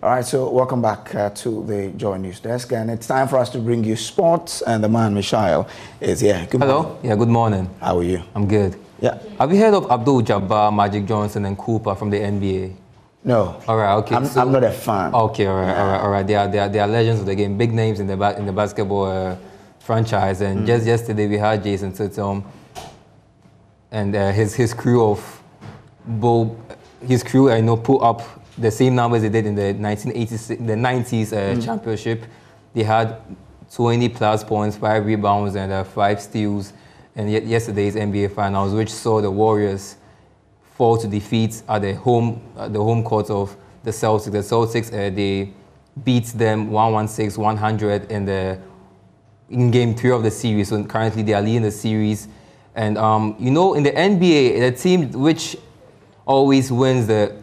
All right, so welcome back to the Joy News Desk, and it's time for us to bring you sports, and the man, Mishael, is here. Good Hello. morning. Yeah, good morning. How are you? I'm good. Yeah. Have you heard of Abdul-Jabbar, Magic Johnson, and Cooper from the NBA? No. All right, okay. I'm not a fan. Okay, all right. They are legends of the game, big names in the basketball franchise. And just yesterday we had Jason Tatum and his crew put up the same numbers they did in the 90s championship. They had 20 plus points, 5 rebounds, and 5 steals. And yesterday's NBA Finals, which saw the Warriors fall to defeat at the home court of the Celtics. The Celtics they beat them 116-100 in Game 3 of the series. So currently they are leading the series. And in the NBA, the team which always wins the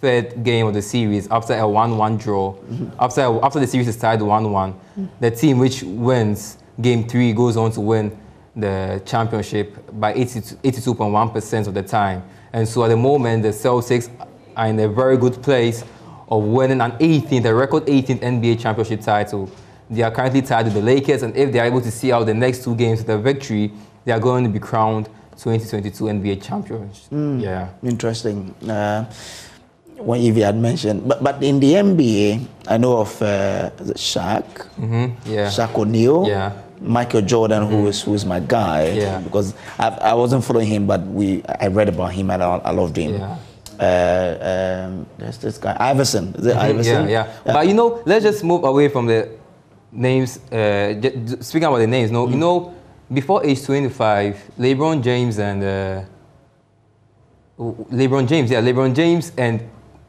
third game of the series after a 1-1 draw, after the series is tied 1-1, the team which wins Game 3 goes on to win the championship by 82.1% of the time. And so at the moment, the Celtics are in a very good place of winning a record 18th NBA championship title. They are currently tied with the Lakers, and if they are able to see out the next 2 games with a victory, they are going to be crowned 2022 NBA champions. Yeah. Interesting. When Evie had mentioned, but in the NBA, I know of Shaq, Shaq O'Neal, Michael Jordan, who is my guy, because I wasn't following him, but I read about him and I loved him. There's this guy, Iverson. Is it Iverson? Yeah. But let's just move away from the names. Speaking about the names, before age 25, LeBron James and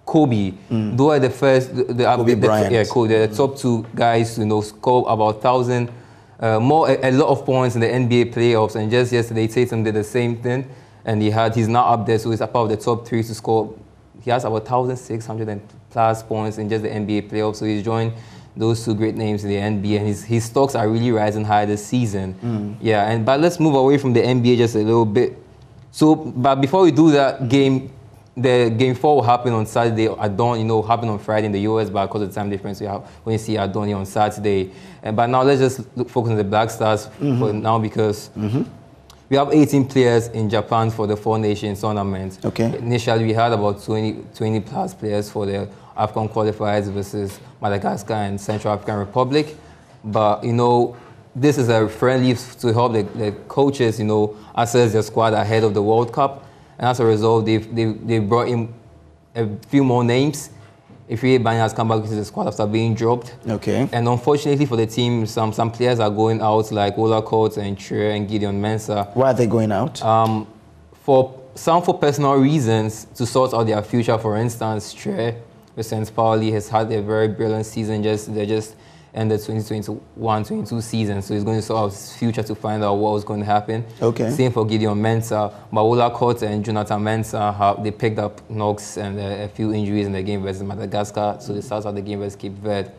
Kobe, they were the first, Kobe Bryant. The top 2 guys to score about 1,000, a lot of points in the NBA playoffs. And just yesterday, Tatum did the same thing, and he's now up there, so he's up of the top 3 to score. He has about 1,600 and plus points in just the NBA playoffs, so he's joined those 2 great names in the NBA, and his stocks are really rising high this season. But let's move away from the NBA just a little bit. So, but before we do that, the Game 4 will happen on Saturday at dawn, happen on Friday in the US, but because of the time difference, when you see at dawn on Saturday. But now let's just focus on the Black Stars for now, because we have 18 players in Japan for the 4 Nations tournament. Okay. Initially, we had about 20 plus players for the AFCON qualifiers versus Madagascar and Central African Republic. But, this is a friendly to help the coaches, assess their squad ahead of the World Cup. And as a result, they brought in a few more names. Ifeanyi Banya has come back to the squad after being dropped. Okay. And unfortunately for the team, some players are going out, like Ola Coates and Tre and Gideon Mensah. Why are they going out? For personal reasons, to sort out their future. For instance, Tre with St. Pauli has had a very brilliant season. They just ended 2021-22 season, so he's going to sort out his future to find out what was going to happen. Okay. Same for Gideon Mensah. Ola Coates and Jonathan Mensah, they picked up knocks and a few injuries in the game versus Madagascar, so they started out the game versus Cape Verde.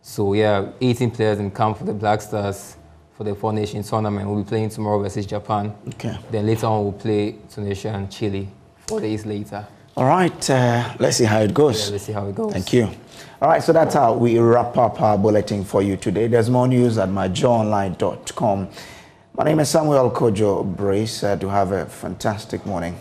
So 18 players in camp for the Black Stars for the 4 Nations tournament. We'll be playing tomorrow versus Japan. Okay. Then later on we'll play Tunisia and Chile 4 days later. All right, let's see how it goes. Let's see how it goes. Thank you. All right, so that's how we wrap up our bulletin for you today. There's more news at myjoyonline.com. My name is Samuel Kojo Brace. Do have a fantastic morning.